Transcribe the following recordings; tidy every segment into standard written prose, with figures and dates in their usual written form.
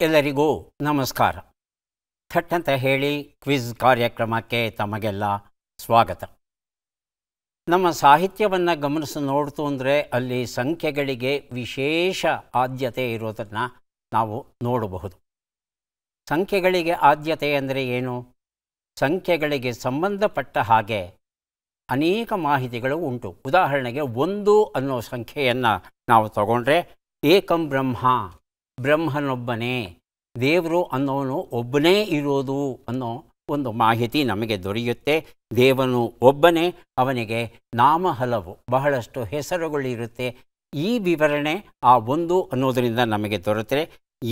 ಎಲ್ಲರಿಗೂ ನಮಸ್ಕಾರ. ಥಟ್ ಅಂತ ಹೇಳಿ ಕ್ವಿಜ್ ಕಾರ್ಯಕ್ರಮಕ್ಕೆ ತಮಗೆಲ್ಲ ಸ್ವಾಗತ. ನಮ್ಮ ಸಾಹಿತ್ಯವನ್ನು ಗಮನಿಸಿ ನೋಡ್ತು ಅಂದರೆ ಅಲ್ಲಿ ಸಂಖ್ಯೆಗಳಿಗೆ ವಿಶೇಷ ಆದ್ಯತೆ ಇರೋದನ್ನು ನಾವು ನೋಡಬಹುದು. ಸಂಖ್ಯೆಗಳಿಗೆ ಆದ್ಯತೆ ಅಂದರೆ ಏನು? ಸಂಖ್ಯೆಗಳಿಗೆ ಸಂಬಂಧಪಟ್ಟ ಹಾಗೆ ಅನೇಕ ಮಾಹಿತಿಗಳು ಉಂಟು. ಉದಾಹರಣೆಗೆ 1 ಅನ್ನೋ ಸಂಖ್ಯೆಯನ್ನು ನಾವು ತಗೊಂಡ್ರೆ ಏಕಂ ಬ್ರಹ್ಮ, ಬ್ರಹ್ಮನೊಬ್ಬನೇ, ದೇವರು ಅನ್ನೋನು ಒಬ್ಬನೇ ಇರೋದು ಅನ್ನೋ ಒಂದು ಮಾಹಿತಿ ನಮಗೆ ದೊರೆಯುತ್ತೆ. ದೇವನು ಒಬ್ಬನೇ, ಅವನಿಗೆ ನಾಮ ಹಲವು, ಬಹಳಷ್ಟು ಹೆಸರುಗಳಿರುತ್ತೆ. ಈ ವಿವರಣೆ ಆ 1 ಅನ್ನೋದರಿಂದ ನಮಗೆ ದೊರೆತರೆ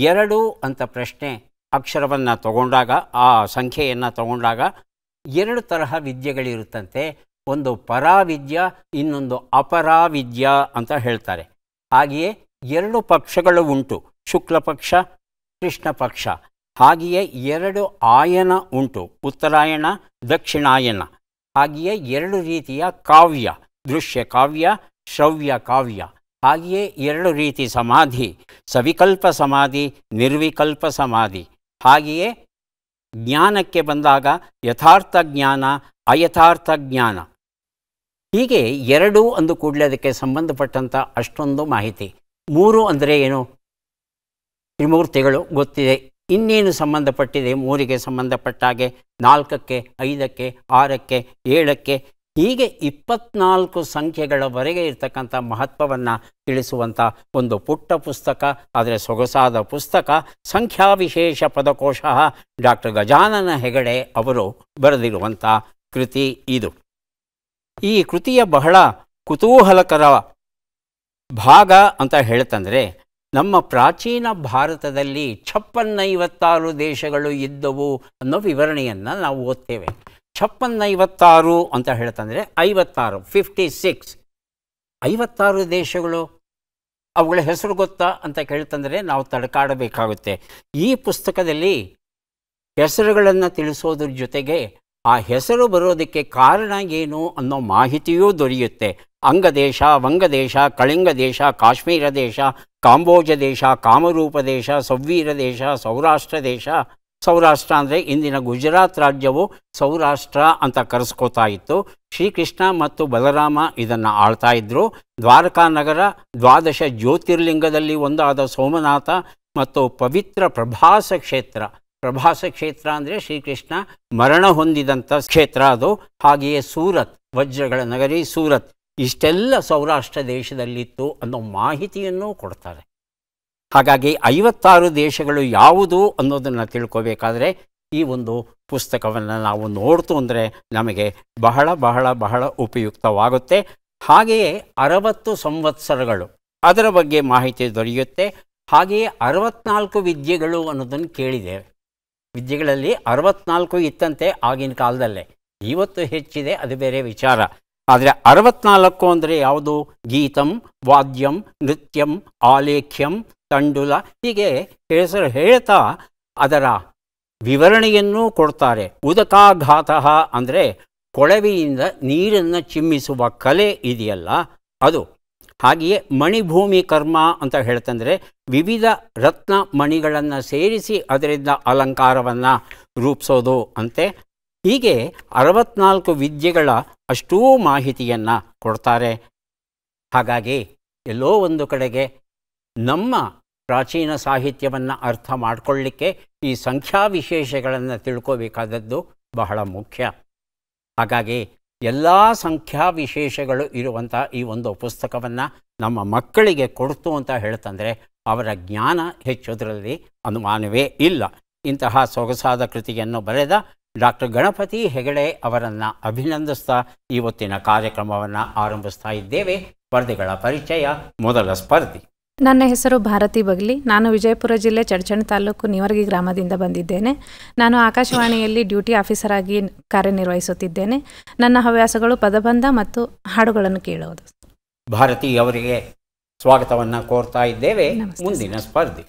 2 ಅಂತ ಪ್ರಶ್ನೆ ಅಕ್ಷರವನ್ನು ತಗೊಂಡಾಗ, ಆ ಸಂಖ್ಯೆಯನ್ನು ತಗೊಂಡಾಗ 2 ತರಹ ವಿದ್ಯೆಗಳಿರುತ್ತಂತೆ. ಒಂದು ಪರಾವಿದ್ಯ, ಇನ್ನೊಂದು ಅಪರಾವಿದ್ಯ ಅಂತ ಹೇಳ್ತಾರೆ. ಹಾಗೆಯೇ 2 ಪಕ್ಷಗಳು ಉಂಟು, ಶುಕ್ಲ ಪಕ್ಷ, ಕೃಷ್ಣ ಪಕ್ಷ. ಹಾಗೆಯೇ 2 ಆಯನ ಉಂಟು, ಉತ್ತರಾಯಣ, ದಕ್ಷಿಣಾಯನ. ಹಾಗೆಯೇ 2 ರೀತಿಯ ಕಾವ್ಯ, ದೃಶ್ಯ ಕಾವ್ಯ, ಶ್ರವ್ಯ ಕಾವ್ಯ. ಹಾಗೆಯೇ 2 ರೀತಿ ಸಮಾಧಿ, ಸವಿಕಲ್ಪ ಸಮಾಧಿ, ನಿರ್ವಿಕಲ್ಪ ಸಮಾಧಿ. ಹಾಗೆಯೇ ಜ್ಞಾನಕ್ಕೆ ಬಂದಾಗ ಯಥಾರ್ಥ ಜ್ಞಾನ, ಅಯಥಾರ್ಥ ಜ್ಞಾನ. ಹೀಗೆ 2 ಅಂದು ಕೂಡಲೇ ಅದಕ್ಕೆ ಸಂಬಂಧಪಟ್ಟಂಥ ಅಷ್ಟೊಂದು ಮಾಹಿತಿ. 3 ಅಂದರೆ ಏನು? ತ್ರಿಮೂರ್ತಿಗಳು ಗೊತ್ತಿದೆ. ಇನ್ನೇನು ಸಂಬಂಧಪಟ್ಟಿದೆ 3ಗೆ ಸಂಬಂಧಪಟ್ಟಾಗೆ? 4ಕ್ಕೆ, 5ಕ್ಕೆ, 6ಕ್ಕೆ, 7ಕ್ಕೆ, ಹೀಗೆ 24 ಸಂಖ್ಯೆಗಳವರೆಗೆ ಇರ್ತಕ್ಕಂಥ ಮಹತ್ವವನ್ನು ತಿಳಿಸುವಂಥ ಒಂದು ಪುಟ್ಟ ಪುಸ್ತಕ, ಆದರೆ ಸೊಗಸಾದ ಪುಸ್ತಕ. ಸಂಖ್ಯಾ ವಿಶೇಷ ಪದಕೋಶ, ಡಾಕ್ಟರ್ ಗಜಾನನ ಹೆಗಡೆ ಅವರು ಬರೆದಿರುವಂಥ ಕೃತಿ ಇದು. ಈ ಕೃತಿಯ ಬಹಳ ಕುತೂಹಲಕರ ಭಾಗ ಅಂತ ಹೇಳ್ತಂದರೆ, ನಮ್ಮ ಪ್ರಾಚೀನ ಭಾರತದಲ್ಲಿ 56 ದೇಶಗಳು ಇದ್ದವು ಅನ್ನೋ ವಿವರಣೆಯನ್ನು ನಾವು ಓದ್ತೇವೆ. 56 ಅಂತ ಹೇಳ್ತಂದರೆ 56, 56, 56 ದೇಶಗಳು. ಅವುಗಳ ಹೆಸರು ಗೊತ್ತಾ ಅಂತ ಕೇಳ್ತಂದರೆ ನಾವು ತಡಕಾಡಬೇಕಾಗುತ್ತೆ. ಈ ಪುಸ್ತಕದಲ್ಲಿ ಹೆಸರುಗಳನ್ನು ತಿಳಿಸೋದ್ರ ಜೊತೆಗೆ ಆ ಹೆಸರು ಬರೋದಕ್ಕೆ ಕಾರಣ ಏನು ಅನ್ನೋ ಮಾಹಿತಿಯೂ ದೊರೆಯುತ್ತೆ. ಅಂಗದೇಶ, ವಂಗದೇಶ, ಕಳಿಂಗ ದೇಶ, ಕಾಶ್ಮೀರ ದೇಶ, ಕಾಂಬೋಜ ದೇಶ, ಕಾಮರೂಪ ದೇಶ, ಸವ್ವೀರ ದೇಶ, ಸೌರಾಷ್ಟ್ರ ದೇಶ. ಸೌರಾಷ್ಟ್ರ ಅಂದರೆ ಇಂದಿನ ಗುಜರಾತ್ ರಾಜ್ಯವು ಸೌರಾಷ್ಟ್ರ ಅಂತ ಕರೆಸ್ಕೋತಾ ಇತ್ತು. ಶ್ರೀಕೃಷ್ಣ ಮತ್ತು ಬಲರಾಮ ಇದನ್ನು ಆಳ್ತಾ ಇದ್ದರು. ದ್ವಾರಕಾ ನಗರ, 12 ಜ್ಯೋತಿರ್ಲಿಂಗದಲ್ಲಿ ಒಂದಾದ ಸೋಮನಾಥ ಮತ್ತು ಪವಿತ್ರ ಪ್ರಭಾಸ ಕ್ಷೇತ್ರ. ಪ್ರಭಾಸ ಕ್ಷೇತ್ರ ಅಂದರೆ ಶ್ರೀಕೃಷ್ಣ ಮರಣ ಹೊಂದಿದಂಥ ಕ್ಷೇತ್ರ ಅದು. ಹಾಗೆಯೇ ಸೂರತ್, ವಜ್ರಗಳ ನಗರಿ ಸೂರತ್, ಇಷ್ಟೆಲ್ಲ ಸೌರಾಷ್ಟ್ರ ದೇಶದಲ್ಲಿತ್ತು ಅನ್ನೋ ಮಾಹಿತಿಯನ್ನು ಕೊಡ್ತಾರೆ. ಹಾಗಾಗಿ 56 ದೇಶಗಳು ಯಾವುದು ಅನ್ನೋದನ್ನು ತಿಳ್ಕೋಬೇಕಾದ್ರೆ ಈ ಒಂದು ಪುಸ್ತಕವನ್ನು ನಾವು ನೋಡ್ತು ಅಂದರೆ ನಮಗೆ ಬಹಳ ಬಹಳ ಬಹಳ ಉಪಯುಕ್ತವಾಗುತ್ತೆ. ಹಾಗೆಯೇ 60 ಸಂವತ್ಸರಗಳು, ಅದರ ಬಗ್ಗೆ ಮಾಹಿತಿ ದೊರೆಯುತ್ತೆ. ಹಾಗೆಯೇ 64 ವಿದ್ಯೆಗಳು ಅನ್ನೋದನ್ನು ಕೇಳಿದ್ದೇವೆ. ವಿದ್ಯೆಗಳಲ್ಲಿ 64 ಇತ್ತಂತೆ ಆಗಿನ ಕಾಲದಲ್ಲೇ. ಇವತ್ತು ಹೆಚ್ಚಿದೆ, ಅದು ಬೇರೆ ವಿಚಾರ. ಆದರೆ 64 ಅಂದರೆ ಯಾವುದು? ಗೀತಂ, ವಾದ್ಯಂ, ನೃತ್ಯಂ, ಆಲೇಖ್ಯಂ, ತಂಡುಲ, ಹೀಗೆ ಹೆಸರು ಹೇಳ್ತಾ ಅದರ ವಿವರಣೆಯನ್ನೂ ಕೊಡ್ತಾರೆ. ಉದಕಾಘಾತ ಅಂದರೆ ಕೊಳವೆಯಿಂದ ನೀರನ್ನು ಚಿಮ್ಮಿಸುವ ಕಲೆ ಇದೆಯಲ್ಲ ಅದು. ಹಾಗೆಯೇ ಮಣಿಭೂಮಿ ಕರ್ಮ ಅಂತ ಹೇಳ್ತಂದರೆ ವಿವಿಧ ರತ್ನ ಮಣಿಗಳನ್ನು ಸೇರಿಸಿ ಅದರಿಂದ ಅಲಂಕಾರವನ್ನು ರೂಪಿಸೋದು ಅಂತೆ. ಹೀಗೆ 64 ವಿದ್ಯೆಗಳ ಅಷ್ಟೂ ಮಾಹಿತಿಯನ್ನು ಕೊಡ್ತಾರೆ. ಹಾಗಾಗಿ ಎಲ್ಲೋ ಒಂದು ಕಡೆಗೆ ನಮ್ಮ ಪ್ರಾಚೀನ ಸಾಹಿತ್ಯವನ್ನು ಅರ್ಥ ಮಾಡಿಕೊಳ್ಳಿಕ್ಕೆ ಈ ಸಂಖ್ಯಾ ವಿಶೇಷಗಳನ್ನು ತಿಳ್ಕೋಬೇಕಾದದ್ದು ಬಹಳ ಮುಖ್ಯ. ಹಾಗಾಗಿ ಎಲ್ಲ ಸಂಖ್ಯಾ ವಿಶೇಷಗಳು ಇರುವಂಥ ಈ ಒಂದು ಪುಸ್ತಕವನ್ನು ನಮ್ಮ ಮಕ್ಕಳಿಗೆ ಕೊಡ್ತು ಅಂತ ಹೇಳ್ತಂದರೆ ಅವರ ಜ್ಞಾನ ಹೆಚ್ಚೋದ್ರಲ್ಲಿ ಅನುಮಾನವೇ ಇಲ್ಲ. ಇಂತಹ ಸೊಗಸಾದ ಕೃತಿಯನ್ನು ಬರೆದ ಡಾಕ್ಟರ್ ಗಣಪತಿ ಹೆಗಡೆ ಅವರನ್ನು ಅಭಿನಂದಿಸ್ತಾ ಇವತ್ತಿನ ಕಾರ್ಯಕ್ರಮವನ್ನು ಆರಂಭಿಸ್ತಾ ಇದ್ದೇವೆ. ಸ್ಪರ್ಧಿಗಳ ಪರಿಚಯ. ಮೊದಲ ಸ್ಪರ್ಧಿ. ನನ್ನ ಹೆಸರು ಭಾರತಿ ಬಗ್ಲಿ. ನಾನು ವಿಜಯಪುರ ಜಿಲ್ಲೆ ಚಡ್ಚಣ್ ತಾಲೂಕು ನಿವರ್ಗಿ ಗ್ರಾಮದಿಂದ ಬಂದಿದ್ದೇನೆ. ನಾನು ಆಕಾಶವಾಣಿಯಲ್ಲಿ ಡ್ಯೂಟಿ ಆಫೀಸರ್ ಆಗಿ ಕಾರ್ಯನಿರ್ವಹಿಸುತ್ತಿದ್ದೇನೆ. ನನ್ನ ಹವ್ಯಾಸಗಳು ಪದಬಂಧ ಮತ್ತು ಹಾಡುಗಳನ್ನು ಕೇಳುವುದು. ಭಾರತಿ ಅವರಿಗೆ ಸ್ವಾಗತವನ್ನು ಕೋರ್ತಾ ಇದ್ದೇವೆ. ಮುಂದಿನ ಸ್ಪರ್ಧಿ.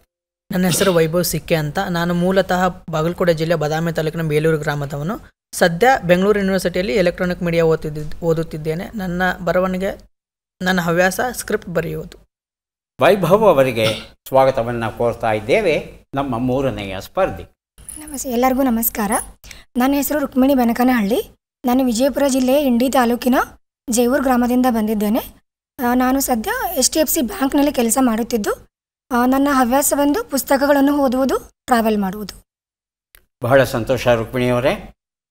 ನನ್ನ ಹೆಸರು ವೈಭವ್ ಸಿಕ್ಕೆ ಅಂತ. ನಾನು ಮೂಲತಃ ಬಾಗಲಕೋಟೆ ಜಿಲ್ಲೆ ಬದಾಮಿ ತಾಲೂಕಿನ ಬೇಲೂರು ಗ್ರಾಮದವನು. ಸದ್ಯ ಬೆಂಗಳೂರು ಯೂನಿವರ್ಸಿಟಿಯಲ್ಲಿ ಎಲೆಕ್ಟ್ರಾನಿಕ್ ಮೀಡಿಯಾ ಓದುತ್ತಿದ್ದೇನೆ. ನನ್ನ ಬರವಣಿಗೆ, ನನ್ನ ಹವ್ಯಾಸ ಸ್ಕ್ರಿಪ್ಟ್ ಬರೆಯುವುದು. ವೈಭವ್ ಅವರಿಗೆ ಸ್ವಾಗತವನ್ನು ಕೋರ್ತಾ ಇದ್ದೇವೆ, ನಮ್ಮ ಮೂರನೆಯ ಸ್ಪರ್ಧಿ. ಎಲ್ಲರಿಗೂ ನಮಸ್ಕಾರ. ನನ್ನ ಹೆಸರು ರುಕ್ಮಿಣಿ ಬೆನಕನಹಳ್ಳಿ. ನಾನು ವಿಜಯಪುರ ಜಿಲ್ಲೆಯ ಇಂಡಿ ತಾಲೂಕಿನ ಜೇವೂರು ಗ್ರಾಮದಿಂದ ಬಂದಿದ್ದೇನೆ. ನಾನು ಸದ್ಯ HDFC ಬ್ಯಾಂಕ್ನಲ್ಲಿ ಕೆಲಸ ಮಾಡುತ್ತಿದ್ದು, ನನ್ನ ಹವ್ಯಾಸವೆಂದು ಪುಸ್ತಕಗಳನ್ನು ಓದುವುದು, ಟ್ರಾವೆಲ್ ಮಾಡುವುದು. ಬಹಳ ಸಂತೋಷ ರುಕ್ಮಿಣಿಯವರೇ,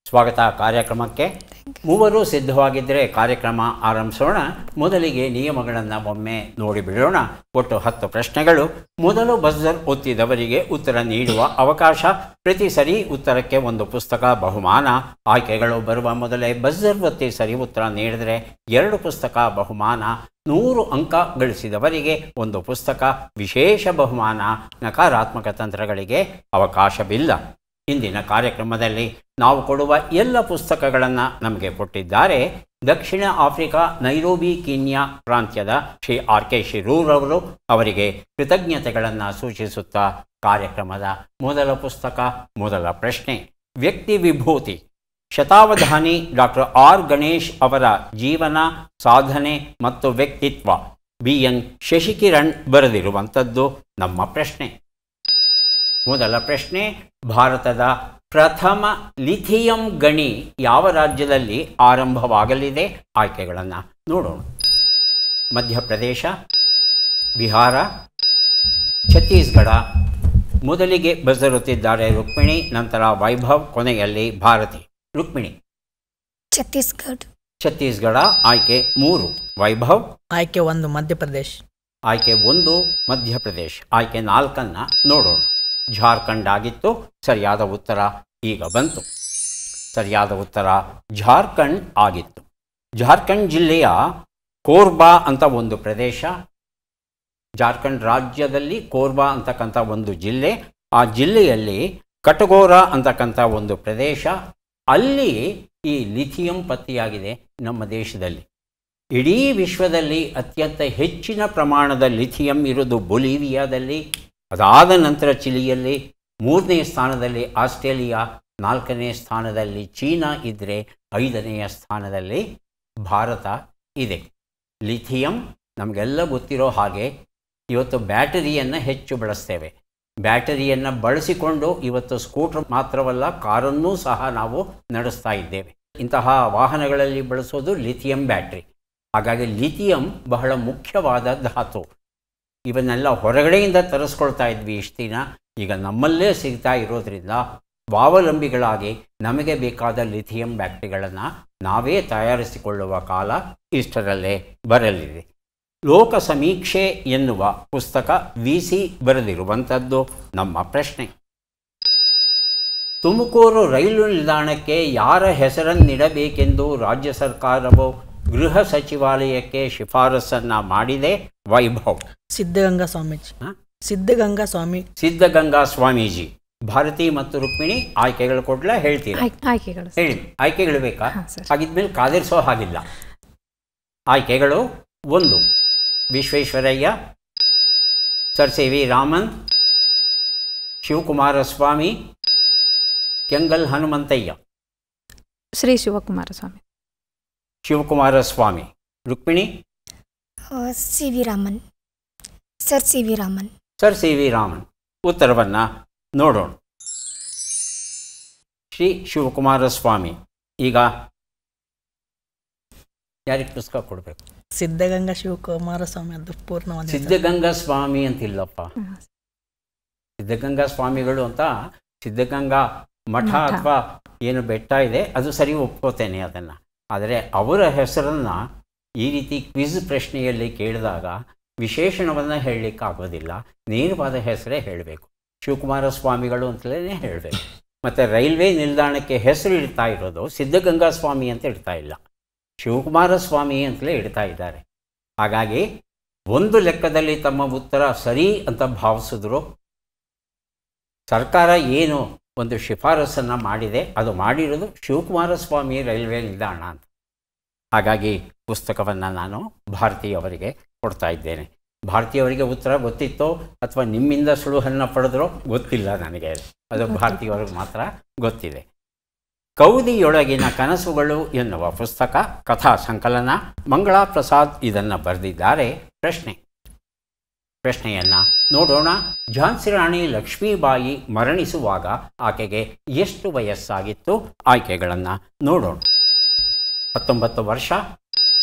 ಸ್ವಾಗತ ಕಾರ್ಯಕ್ರಮಕ್ಕೆ. ಮೂವರು ಸಿದ್ಧವಾಗಿದ್ದರೆ ಕಾರ್ಯಕ್ರಮ ಆರಂಭಿಸೋಣ. ಮೊದಲಿಗೆ ನಿಯಮಗಳನ್ನು ಒಮ್ಮೆ ನೋಡಿಬಿಡೋಣ. ಒಟ್ಟು 10 ಪ್ರಶ್ನೆಗಳು. ಮೊದಲು ಬಜರ್ ಒತ್ತಿದವರಿಗೆ ಉತ್ತರ ನೀಡುವ ಅವಕಾಶ. ಪ್ರತಿ ಸರಿ ಉತ್ತರಕ್ಕೆ ಒಂದು ಪುಸ್ತಕ ಬಹುಮಾನ. ಆಯ್ಕೆಗಳು ಬರುವ ಮೊದಲೇ ಬಜರ್ ಒತ್ತಿ ಸರಿ ಉತ್ತರ ನೀಡಿದರೆ 2 ಪುಸ್ತಕ ಬಹುಮಾನ. 100 ಅಂಕ ಗಳಿಸಿದವರಿಗೆ ಒಂದು ಪುಸ್ತಕ ವಿಶೇಷ ಬಹುಮಾನ. ನಕಾರಾತ್ಮಕ ತಂತ್ರಗಳಿಗೆ ಅವಕಾಶವಿಲ್ಲ. ಇಂದಿನ ಕಾರ್ಯಕ್ರಮದಲ್ಲಿ ನಾವು ಕೊಡುವ ಎಲ್ಲ ಪುಸ್ತಕಗಳನ್ನು ನಮಗೆ ಕೊಟ್ಟಿದ್ದಾರೆ ದಕ್ಷಿಣ ಆಫ್ರಿಕಾ ನೈರೋಬಿ ಕೀನ್ಯಾ ಪ್ರಾಂತ್ಯದ ಶ್ರೀ RK ಶಿರೂರ್ ಅವರು. ಅವರಿಗೆ ಕೃತಜ್ಞತೆಗಳನ್ನು ಸೂಚಿಸುತ್ತಾ ಕಾರ್ಯಕ್ರಮದ ಮೊದಲ ಪುಸ್ತಕ, ಮೊದಲ ಪ್ರಶ್ನೆ. ವ್ಯಕ್ತಿ ವಿಭೂತಿ. ಶತಾವಧಾನಿ ಡಾಕ್ಟರ್ R ಗಣೇಶ್ ಅವರ ಜೀವನ, ಸಾಧನೆ ಮತ್ತು ವ್ಯಕ್ತಿತ್ವ. BN ಶಶಿಕಿರಣ್ ಬರೆದಿರುವಂಥದ್ದು ನಮ್ಮ ಪ್ರಶ್ನೆ. ಮೊದಲ ಪ್ರಶ್ನೆ. ಭಾರತದ ಪ್ರಥಮ ಲಿಥಿಯಂ ಗಣಿ ಯಾವ ರಾಜ್ಯದಲ್ಲಿ ಆರಂಭವಾಗಲಿದೆ? ಆಯ್ಕೆಗಳನ್ನು ನೋಡೋಣ. ಮಧ್ಯಪ್ರದೇಶ, ಬಿಹಾರ, ಛತ್ತೀಸ್ಗಢ. ಮೊದಲಿಗೆ ಬಸರುತ್ತಿದ್ದಾರೆ ರುಕ್ಮಿಣಿ, ನಂತರ ವೈಭವ್, ಕೊನೆಯಲ್ಲಿ ಭಾರತಿ. ರುಕ್ಮಿಣಿ. ಛತ್ತೀಸ್ಗಢ ಆಯ್ಕೆ 3. ವೈಭವ್. ಆಯ್ಕೆ 1 ಮಧ್ಯಪ್ರದೇಶ್. ಆಯ್ಕೆ 1 ಮಧ್ಯಪ್ರದೇಶ್. ಆಯ್ಕೆ 4 ನೋಡೋಣ. ಜಾರ್ಖಂಡ್ ಆಗಿತ್ತು. ಸರಿಯಾದ ಉತ್ತರ ಈಗ ಬಂತು. ಸರಿಯಾದ ಉತ್ತರ ಜಾರ್ಖಂಡ್ ಆಗಿತ್ತು. ಜಾರ್ಖಂಡ್ ಜಿಲ್ಲೆಯ ಕೋರ್ಬಾ ಅಂತ ಒಂದು ಪ್ರದೇಶ. ಜಾರ್ಖಂಡ್ ರಾಜ್ಯದಲ್ಲಿ ಕೋರ್ಬಾ ಅಂತಕ್ಕಂಥ ಒಂದು ಜಿಲ್ಲೆ. ಆ ಜಿಲ್ಲೆಯಲ್ಲಿ ಕಟಗೋರಾ ಅಂತಕ್ಕಂಥ ಒಂದು ಪ್ರದೇಶ. ಅಲ್ಲಿ ಈ ಲಿಥಿಯಂ ಪತ್ತೆಯಾಗಿದೆ ನಮ್ಮ ದೇಶದಲ್ಲಿ. ಇಡೀ ವಿಶ್ವದಲ್ಲಿ ಅತ್ಯಂತ ಹೆಚ್ಚಿನ ಪ್ರಮಾಣದ ಲಿಥಿಯಂ ಇರೋದು ಬೊಲಿವಿಯಾದಲ್ಲಿ, ಅದಾದ ನಂತರ ಚಿಲಿಯಲ್ಲಿ, 3ನೇ ಸ್ಥಾನದಲ್ಲಿ ಆಸ್ಟ್ರೇಲಿಯಾ, 4ನೇ ಸ್ಥಾನದಲ್ಲಿ ಚೀನಾ ಇದ್ದರೆ 5ನೇ ಸ್ಥಾನದಲ್ಲಿ ಭಾರತ ಇದೆ. ಲಿಥಿಯಂ ನಮಗೆಲ್ಲ ಗೊತ್ತಿರೋ ಹಾಗೆ ಇವತ್ತು ಬ್ಯಾಟರಿಯನ್ನು ಹೆಚ್ಚು ಬಳಸ್ತೇವೆ. ಬ್ಯಾಟರಿಯನ್ನು ಬಳಸಿಕೊಂಡು ಇವತ್ತು ಸ್ಕೂಟರ್ ಮಾತ್ರವಲ್ಲ, ಕಾರನ್ನೂ ಸಹ ನಾವು ನಡೆಸ್ತಾ ಇದ್ದೇವೆ. ಇಂತಹ ವಾಹನಗಳಲ್ಲಿ ಬಳಸೋದು ಲಿಥಿಯಂ ಬ್ಯಾಟ್ರಿ. ಹಾಗಾಗಿ ಲಿಥಿಯಂ ಬಹಳ ಮುಖ್ಯವಾದ ಧಾತು. ಇವನ್ನೆಲ್ಲ ಹೊರಗಡೆಯಿಂದ ತರಿಸ್ಕೊಳ್ತಾ ಇದ್ವಿ ಇಷ್ಟು ದಿನ. ಈಗ ನಮ್ಮಲ್ಲೇ ಸಿಗ್ತಾ ಇರೋದ್ರಿಂದ ಸ್ವಾವಲಂಬಿಗಳಾಗಿ ನಮಗೆ ಬೇಕಾದ ಲಿಥಿಯಂ ಬ್ಯಾಟ್ರಿಗಳನ್ನು ನಾವೇ ತಯಾರಿಸಿಕೊಳ್ಳುವ ಕಾಲ ಇಷ್ಟರಲ್ಲೇ ಬರಲಿದೆ. ಲೋಕ ಸಮೀಕ್ಷೆ ಎನ್ನುವ ಪುಸ್ತಕ VC ಬರೆದಿರುವಂಥದ್ದು ನಮ್ಮ ಪ್ರಶ್ನೆ. ತುಮಕೂರು ರೈಲು ನಿಲ್ದಾಣಕ್ಕೆ ಯಾರ ಹೆಸರನ್ನಿಡಬೇಕೆಂದು ರಾಜ್ಯ ಸರ್ಕಾರವು ಗೃಹ ಸಚಿವಾಲಯಕ್ಕೆ ಶಿಫಾರಸನ್ನು ಮಾಡಿದೆ? ವೈಭವ್. ಸಿದ್ಧಗಂಗಾ ಸ್ವಾಮೀಜಿ. ಭಾರತಿ ಮತ್ತು ರುಕ್ಮಿಣಿ ಆಯ್ಕೆಗಳು ಕೊಡ್ಲಾ? ಹೇಳ್ತೀರಾ? ಹೇಳಿ. ಆಯ್ಕೆಗಳು ಬೇಕಾ? ಹಾಗಿದ್ಮೇಲೆ ಕಾದಿರಿಸೋ ಹಾಗಿಲ್ಲ. ಆಯ್ಕೆಗಳು: 1 Visvesvaraya, sir CV Raman, Shivakumara Swami, Kengal Hanumanthaiah. Shri Shivakumara Swami. Rukmini. Sir C V Raman. ಉತ್ತರವನ್ನು ನೋಡೋಣ. ಶ್ರೀ ಶಿವಕುಮಾರ ಸ್ವಾಮಿ. ಈಗ ಯಾರಿಗೆ ಪುಸ್ತಕ ಕೊಡಬೇಕು? ಸಿದ್ಧಗಂಗಾ ಶಿವಕುಮಾರ ಸ್ವಾಮಿ. ಅದು ಪೂರ್ಣವಾದ ಸಿದ್ಧಗಂಗಾ ಸ್ವಾಮಿ ಅಂತಿಲ್ಲಪ್ಪ. ಸಿದ್ಧಗಂಗಾ ಸ್ವಾಮಿಗಳು ಅಂತ ಸಿದ್ಧಗಂಗಾ ಮಠ ಅಥವಾ ಏನು ಬೆಟ್ಟ ಇದೆ ಅದು ಸರಿ, ಒಪ್ಕೋತೇನೆ ಅದನ್ನು. ಆದರೆ ಅವರ ಹೆಸರನ್ನು ಈ ರೀತಿ ಕ್ವಿಜ್ ಪ್ರಶ್ನೆಯಲ್ಲಿ ಕೇಳಿದಾಗ ವಿಶೇಷಣವನ್ನು ಹೇಳಲಿಕ್ಕಾಗೋದಿಲ್ಲ. ನೇರವಾದ ಹೆಸರೇ ಹೇಳಬೇಕು. ಶಿವಕುಮಾರ ಸ್ವಾಮಿಗಳು ಅಂತಲೇ ಹೇಳಬೇಕು. ಮತ್ತು ರೈಲ್ವೆ ನಿಲ್ದಾಣಕ್ಕೆ ಹೆಸರು ಇಡ್ತಾ ಇರೋದು ಸಿದ್ಧಗಂಗಾ ಸ್ವಾಮಿ ಅಂತ ಇಡ್ತಾ ಇಲ್ಲ, ಶಿವಕುಮಾರ ಸ್ವಾಮಿ ಅಂತಲೇ ಇಡ್ತಾ ಇದ್ದಾರೆ. ಹಾಗಾಗಿ ಒಂದು ಲೆಕ್ಕದಲ್ಲಿ ತಮ್ಮ ಉತ್ತರ ಸರಿ ಅಂತ ಭಾವಿಸಿದ್ರು. ಸರ್ಕಾರ ಏನು ಒಂದು ಶಿಫಾರಸನ್ನು ಮಾಡಿದೆ, ಅದು ಮಾಡಿರೋದು ಶಿವಕುಮಾರ ಸ್ವಾಮಿ ರೈಲ್ವೆ ನಿಲ್ದಾಣ ಅಂತ. ಹಾಗಾಗಿ ಪುಸ್ತಕವನ್ನು ನಾನು ಭಾರತೀಯವರಿಗೆ ಕೊಡ್ತಾ ಇದ್ದೇನೆ. ಭಾರತೀಯವರಿಗೆ ಉತ್ತರ ಗೊತ್ತಿತ್ತೋ ಅಥವಾ ನಿಮ್ಮಿಂದ ಸುಳುಹನ್ನು ಪಡೆದ್ರೋ ಗೊತ್ತಿಲ್ಲ ನನಗೆ, ಅದು ಭಾರತೀಯವರಿಗೆ ಮಾತ್ರ ಗೊತ್ತಿದೆ. ಕೌದಿಯೊಳಗಿನ ಕನಸುಗಳು ಎನ್ನುವ ಪುಸ್ತಕ ಕಥಾ ಸಂಕಲನ. ಮಂಗಳಾ ಪ್ರಸಾದ್ ಇದನ್ನು ಬರೆದಿದ್ದಾರೆ. ಪ್ರಶ್ನೆ: ಪ್ರಶ್ನೆಯನ್ನು ನೋಡೋಣ. ಝಾನ್ಸಿ ರಾಣಿ ಲಕ್ಷ್ಮೀಬಾಯಿ ಮರಣಿಸುವಾಗ ಆಕೆಗೆ ಎಷ್ಟು ವಯಸ್ಸಾಗಿತ್ತು? ಆಯ್ಕೆಗಳನ್ನು ನೋಡೋಣ. 19 ವರ್ಷ,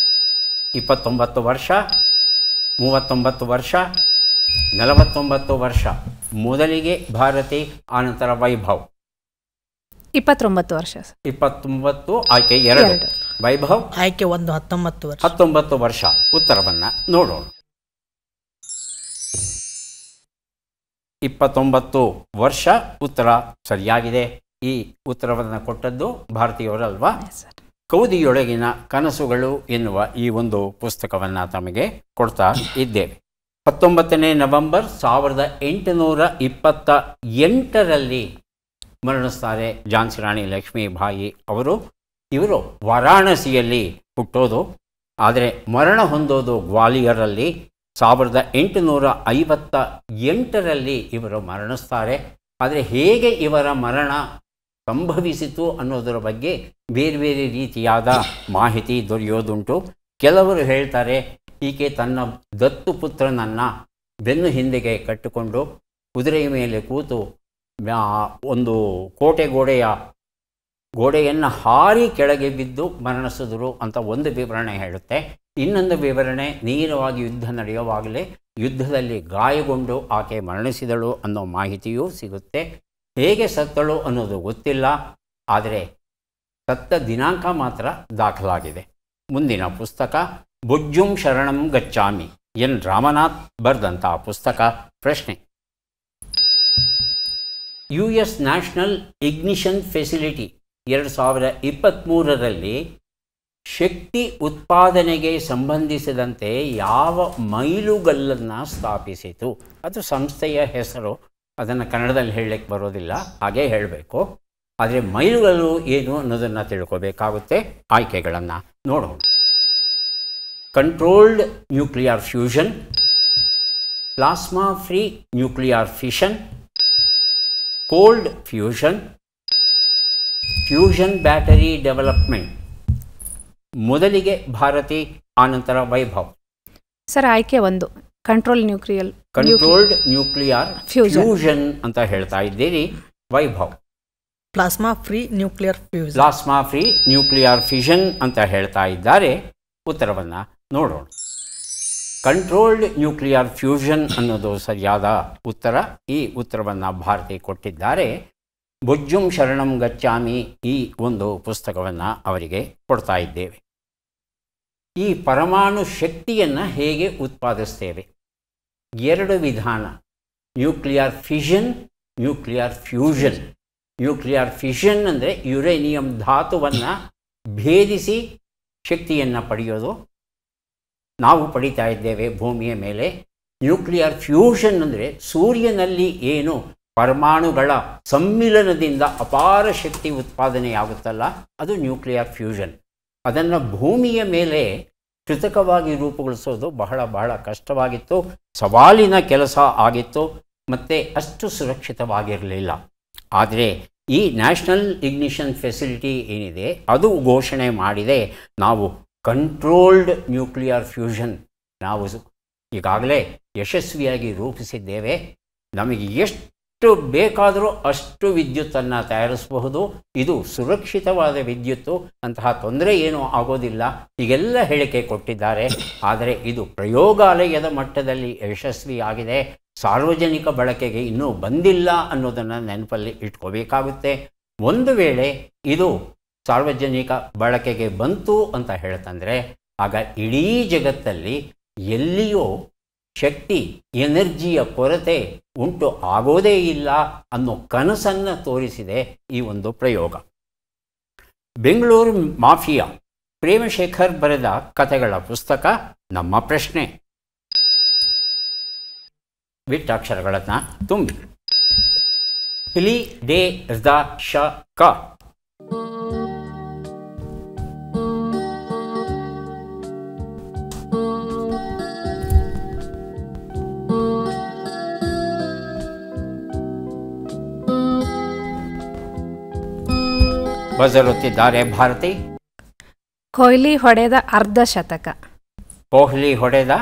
29 ವರ್ಷ, 39 ವರ್ಷ, 49 ವರ್ಷ. ಮೊದಲಿಗೆ ಭಾರತಿ, ಆನಂತರ ವೈಭವ್. 29 ವರ್ಷ. 29 ಆಯ್ಕೆ 2. ವೈಭವ್ ಆಯ್ಕೆ 1 19 ವರ್ಷ. 19 ವರ್ಷ. ಉತ್ತರವನ್ನು ನೋಡೋಣ. 29 ವರ್ಷ ಉತ್ತರ ಸರಿಯಾಗಿದೆ. ಈ ಉತ್ತರವನ್ನು ಕೊಟ್ಟದ್ದು ಭಾರತೀಯವರಲ್ವಾ? ಕೌದಿಯೊಳಗಿನ ಕನಸುಗಳು ಎನ್ನುವ ಈ ಒಂದು ಪುಸ್ತಕವನ್ನು ತಮಗೆ ಕೊಡ್ತಾ ಇದ್ದೇವೆ. 19ನೇ ನವೆಂಬರ್ 1828ರಲ್ಲಿ ಮರಣಿಸ್ತಾರೆ ಝಾನ್ಸಿ ರಾಣಿ ಲಕ್ಷ್ಮೀಬಾಯಿ ಅವರು. ಇವರು ವಾರಾಣಸಿಯಲ್ಲಿ ಹುಟ್ಟೋದು, ಆದರೆ ಮರಣ ಹೊಂದೋದು ಗ್ವಾಲಿಯರಲ್ಲಿ. 1858ರಲ್ಲಿ ಇವರು ಮರಣಿಸ್ತಾರೆ. ಆದರೆ ಹೇಗೆ ಇವರ ಮರಣ ಸಂಭವಿಸಿತು ಅನ್ನೋದರ ಬಗ್ಗೆ ಬೇರೆ ಬೇರೆ ರೀತಿಯಾದ ಮಾಹಿತಿ ದೊರೆಯೋದುಂಟು. ಕೆಲವರು ಹೇಳ್ತಾರೆ ಈಕೆ ತನ್ನ ದತ್ತು ಪುತ್ರನನ್ನು ಬೆನ್ನು ಹಿಂದೆಗೆ ಕಟ್ಟಿಕೊಂಡು ಕುದುರೆಯ ಮೇಲೆ ಕೂತು ಒಂದು ಗೋಡೆಯನ್ನು ಹಾರಿ ಕೆಳಗೆ ಬಿದ್ದು ಮರಣಿಸಿದರು ಅಂತ ಒಂದು ವಿವರಣೆ ಹೇಳುತ್ತೆ. ಇನ್ನೊಂದು ವಿವರಣೆ ನೇರವಾಗಿ ಯುದ್ಧ ನಡೆಯುವಾಗಲೇ ಯುದ್ಧದಲ್ಲಿ ಗಾಯಗೊಂಡು ಆಕೆ ಮರಣಿಸಿದಳು ಅನ್ನೋ ಮಾಹಿತಿಯೂ ಸಿಗುತ್ತೆ. ಹೇಗೆ ಸತ್ತಳು ಅನ್ನೋದು ಗೊತ್ತಿಲ್ಲ, ಆದರೆ ಸತ್ತ ದಿನಾಂಕ ಮಾತ್ರ ದಾಖಲಾಗಿದೆ. ಮುಂದಿನ ಪುಸ್ತಕ ಬುಜ್ಜುಂ ಶರಣಂ ಗಚ್ಚಾಮಿ, ಎನ್ ರಾಮನಾಥ್ ಬರೆದಂಥ ಪುಸ್ತಕ. ಪ್ರಶ್ನೆ: US ನ್ಯಾಷನಲ್ ಇಗ್ನಿಷನ್ ಫೆಸಿಲಿಟಿ 2023ರಲ್ಲಿ ಶಕ್ತಿ ಉತ್ಪಾದನೆಗೆ ಸಂಬಂಧಿಸಿದಂತೆ ಯಾವ ಮೈಲುಗಲ್ಲನ್ನು ಸ್ಥಾಪಿಸಿತು? ಅದು ಸಂಸ್ಥೆಯ ಹೆಸರು, ಅದನ್ನು ಕನ್ನಡದಲ್ಲಿ ಹೇಳಲಿಕ್ಕೆ ಬರೋದಿಲ್ಲ, ಹಾಗೆ ಹೇಳಬೇಕು. ಆದರೆ ಮೈಲುಗಲ್ಲು ಏನು ಅನ್ನೋದನ್ನು ತಿಳ್ಕೋಬೇಕಾಗುತ್ತೆ. ಆಯ್ಕೆಗಳನ್ನು ನೋಡೋಣ. Controlled nuclear fusion, plasma free nuclear fission, cold fusion, fusion battery development. ಮೊದಲಿಗೆ ಭಾರತಿ, ಆನಂತರ ವೈಭವ್. ಸರ್, ಆಯ್ಕೆ 1 ಕಂಟ್ರೋಲ್ಡ್ ನ್ಯೂಕ್ಲಿಯರ್ ಫ್ಯೂಷನ್ ಅಂತ ಹೇಳ್ತಾ ಇದ್ದೀರಿ. Vaibhav plasma free nuclear fusion ಅಂತ ಹೇಳ್ತಾ ಇದ್ದಾರೆ. ಉತ್ತರವನ್ನು ನೋಡೋಣ. ಕಂಟ್ರೋಲ್ಡ್ ನ್ಯೂಕ್ಲಿಯರ್ ಫ್ಯೂಷನ್ ಅನ್ನೋದು ಸರಿಯಾದ ಉತ್ತರ. ಈ ಉತ್ತರವನ್ನು ಭಾರತಿ ಕೊಟ್ಟಿದ್ದಾರೆ. ಬುಜ್ಜುಂ ಶರಣಂ ಗಚ್ಚಾಮಿ ಈ ಒಂದು ಪುಸ್ತಕವನ್ನು ಅವರಿಗೆ ಕೊಡ್ತಾ ಇದ್ದೇವೆ. ಈ ಪರಮಾಣು ಶಕ್ತಿಯನ್ನು ಹೇಗೆ ಉತ್ಪಾದಿಸ್ತೇವೆ? 2 ವಿಧಾನ: nuclear fission, nuclear fusion. Nuclear fission ಅಂದರೆ ಯುರೇನಿಯಂ ಧಾತುವನ್ನು ಭೇದಿಸಿ ಶಕ್ತಿಯನ್ನು ಪಡೆಯೋದು, ನಾವು ಪಡಿತಾ ಇದ್ದೇವೆ ಭೂಮಿಯ ಮೇಲೆ. ನ್ಯೂಕ್ಲಿಯರ್ ಫ್ಯೂಷನ್ ಅಂದರೆ ಸೂರ್ಯನಲ್ಲಿ ಏನು ಪರಮಾಣುಗಳ ಸಮ್ಮಿಲನದಿಂದ ಅಪಾರ ಶಕ್ತಿ ಉತ್ಪಾದನೆಯಾಗುತ್ತಲ್ಲ, ಅದು ನ್ಯೂಕ್ಲಿಯರ್ ಫ್ಯೂಷನ್. ಅದನ್ನು ಭೂಮಿಯ ಮೇಲೆ ಕೃತಕವಾಗಿ ರೂಪುಗೊಳಿಸೋದು ಬಹಳ ಕಷ್ಟವಾಗಿತ್ತು, ಸವಾಲಿನ ಕೆಲಸ ಆಗಿತ್ತು, ಮತ್ತು ಅಷ್ಟು ಸುರಕ್ಷಿತವಾಗಿರಲಿಲ್ಲ. ಆದರೆ ಈ ನ್ಯಾಷನಲ್ ಇಗ್ನಿಷನ್ ಫೆಸಿಲಿಟಿ ಏನಿದೆ ಅದು ಘೋಷಣೆ ಮಾಡಿದೆ, ನಾವು ಕಂಟ್ರೋಲ್ಡ್ ನ್ಯೂಕ್ಲಿಯರ್ ಫ್ಯೂಷನ್ ನಾವು ಈಗಾಗಲೇ ಯಶಸ್ವಿಯಾಗಿ ರೂಪಿಸಿದ್ದೇವೆ. ನಮಗೆ ಎಷ್ಟು ಬೇಕಾದರೂ ಅಷ್ಟು ವಿದ್ಯುತ್ತನ್ನು ತಯಾರಿಸಬಹುದು, ಇದು ಸುರಕ್ಷಿತವಾದ ವಿದ್ಯುತ್ತು, ಅಂತಹ ತೊಂದರೆ ಏನೂ ಆಗೋದಿಲ್ಲ, ಹೀಗೆಲ್ಲ ಹೇಳಿಕೆ ಕೊಟ್ಟಿದ್ದಾರೆ. ಆದರೆ ಇದು ಪ್ರಯೋಗಾಲಯದ ಮಟ್ಟದಲ್ಲಿ ಯಶಸ್ವಿಯಾಗಿದೆ, ಸಾರ್ವಜನಿಕ ಬಳಕೆಗೆ ಇನ್ನೂ ಬಂದಿಲ್ಲ ಅನ್ನೋದನ್ನು ನೆನಪಲ್ಲಿ ಇಟ್ಕೋಬೇಕಾಗುತ್ತೆ. ಒಂದು ವೇಳೆ ಇದು ಸಾರ್ವಜನಿಕ ಬಳಕೆಗೆ ಬಂತು ಅಂತ ಹೇಳ್ತಂದರೆ ಆಗ ಇಡೀ ಜಗತ್ತಲ್ಲಿ ಎಲ್ಲಿಯೂ ಶಕ್ತಿ ಎನರ್ಜಿಯ ಕೊರತೆ ಉಂಟು ಆಗೋದೇ ಇಲ್ಲ ಅನ್ನೋ ಕನಸನ್ನು ತೋರಿಸಿದೆ ಈ ಒಂದು ಪ್ರಯೋಗ. ಬೆಂಗಳೂರು ಮಾಫಿಯಾ ಪ್ರೇಮಶೇಖರ್ ಬರೆದ ಕಥೆಗಳ ಪುಸ್ತಕ. ನಮ್ಮ ಪ್ರಶ್ನೆ: ಬಿಟ್ಟಾಕ್ಷರಗಳನ್ನು ತುಂಬಿ. ಹಿಲಿ ಡೇ ದ ಶ ಕ. ಬಜರುತ್ತಿದ್ದಾರೆ ಭಾರತಿ. ಕೊಹ್ಲಿ ಹೊಡೆದ ಅರ್ಧಶತಕ. ಕೊಹ್ಲಿ ಹೊಡೆದ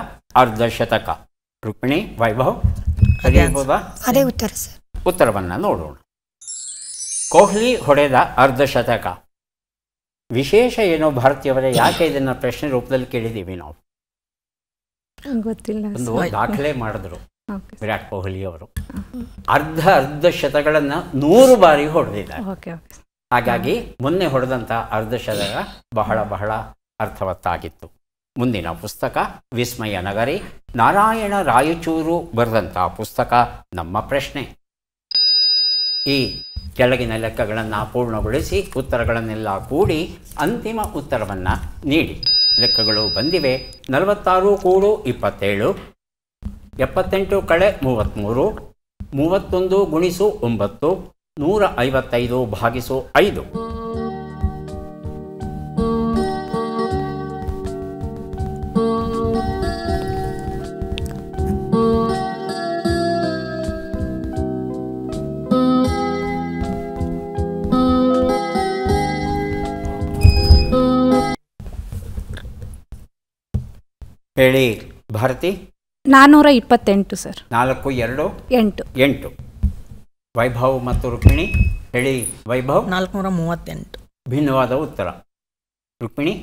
ಅರ್ಧಶತಕ. ರುಕ್ಮಿಣಿ, ವೈಭವ್ ಸರಿ ಇರ್ಬೋದಾ? ಅದೇ ಉತ್ತರ ಸರ್. ಉತ್ತರವನ್ನು ನೋಡೋಣ. ಕೊಹ್ಲಿ ಹೊಡೆದ ಅರ್ಧಶತಕ. ವಿಶೇಷ ಏನೋ ಭಾರತೀಯವರೇ, ಯಾಕೆ ಇದನ್ನು ಪ್ರಶ್ನೆ ರೂಪದಲ್ಲಿ ಕೇಳಿದ್ದೀವಿ ನಾವು? ಗೊತ್ತಿಲ್ಲ ಒಂದು ಸರ್. ದಾಖಲೆ ಮಾಡಿದ್ರು ಓಕೆ ವಿರಾಟ್ ಕೊಹ್ಲಿ ಅವರು. ಅರ್ಧ ಶತಗಳನ್ನು 100 ಬಾರಿ ಹೊಡೆದಿದ್ದಾರೆ. Okay okay. ಹಾಗಾಗಿ ಮೊನ್ನೆ ಹೊಡೆದಂಥ ಅರ್ಧಶತಕ ಬಹಳ ಬಹಳ ಅರ್ಥವತ್ತಾಗಿತ್ತು. ಮುಂದಿನ ಪುಸ್ತಕ ವಿಸ್ಮಯ ನಗರಿ. ನಾರಾಯಣ ರಾಯಚೂರು ಬರೆದಂಥ ಪುಸ್ತಕ ನಮ್ಮ ಪ್ರಶ್ನೆ. ಈ ಕೆಳಗಿನ ಲೆಕ್ಕಗಳನ್ನು ಪೂರ್ಣಗೊಳಿಸಿ ಉತ್ತರಗಳನ್ನೆಲ್ಲ ಕೂಡಿ ಅಂತಿಮ ಉತ್ತರವನ್ನು ನೀಡಿ. ಲೆಕ್ಕಗಳು ಬಂದಿವೆ. 46 ಕೂಡು 27, 78 ಕಳೆ 33, 31 ಗುಣಿಸು 9, 155 ಭಾಗಿಸು 5. ಹೇಳಿ ಭಾರತಿ. 428 ಸರ್. 4, 2, 8. 8. ವೈಭವ್ ಮತ್ತು ರುಕ್ಮಿಣಿ ಹೇಳಿ. ವೈಭವ್ 438. ಭಿನ್ನವಾದ ಉತ್ತರ. ರುಕ್ಮಿಣಿ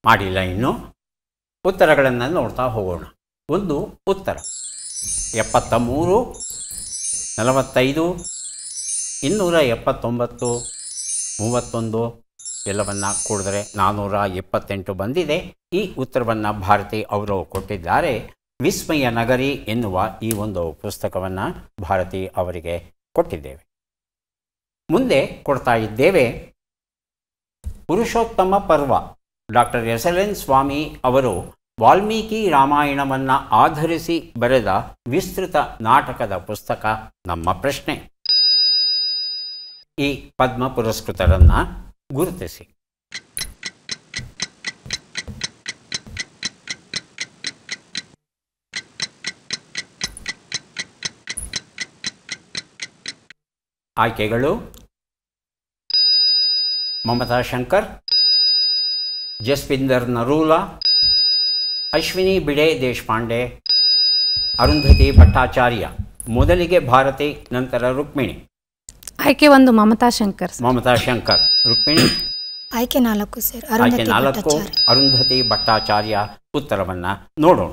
ಮಾಡಿಲ್ಲ ಇನ್ನು. ಉತ್ತರಗಳನ್ನು ನೋಡ್ತಾ ಹೋಗೋಣ. ಒಂದು ಉತ್ತರ 73, 45, 279, 31 ಎಲ್ಲವನ್ನು ಕೂಡಿದ್ರೆ 428 ಬಂದಿದೆ. ಈ ಉತ್ತರವನ್ನು ಭಾರತಿ ಅವರು ಕೊಟ್ಟಿದ್ದಾರೆ. ವಿಸ್ಮಯ ನಗರಿ ಎನ್ನುವ ಈ ಒಂದು ಪುಸ್ತಕವನ್ನು ಭಾರತಿ ಅವರಿಗೆ ಕೊಟ್ಟಿದ್ದೇವೆ. ಮುಂದೆ ಕೊಡ್ತಾ ಇದ್ದೇವೆ ಪುರುಷೋತ್ತಮ ಪರ್ವ. ಡಾಕ್ಟರ್ SLN ಸ್ವಾಮಿ ಅವರು ವಾಲ್ಮೀಕಿ ರಾಮಾಯಣವನ್ನು ಆಧರಿಸಿ ಬರೆದ ವಿಸ್ತೃತ ನಾಟಕದ ಪುಸ್ತಕ ನಮ್ಮ ಪ್ರಶ್ನೆ. ಈ ಪದ್ಮ ಪುರಸ್ಕೃತರನ್ನು ಗುರುತಿಸಿ. ಆಯ್ಕೆಗಳು: ಮಮತಾ ಶಂಕರ್, ಜಸ್ಪಿಂದರ್ ನರೂಲಾ, ಅಶ್ವಿನಿ ಬಿಡೆ ದೇಶಪಾಂಡೆ, ಅರುಂಧತಿ ಭಟ್ಟಾಚಾರ್ಯ. ಮೊದಲಿಗೆ ಭಾರತಿ, ನಂತರ ರುಕ್ಮಿಣಿ. ಆಯ್ಕೆ 1 ಮಮತಾ ಶಂಕರ್ ಸರ್. ಮಮತಾ ಶಂಕರ್. ರುಕ್ಮಿಣಿ ಆಯ್ಕೆ 4 ಸರ್. ಆಯ್ಕೆ 4 ಅರುಂಧತಿ ಭಟ್ಟಾಚಾರ್ಯ. ಉತ್ತರವನ್ನು ನೋಡೋಣ.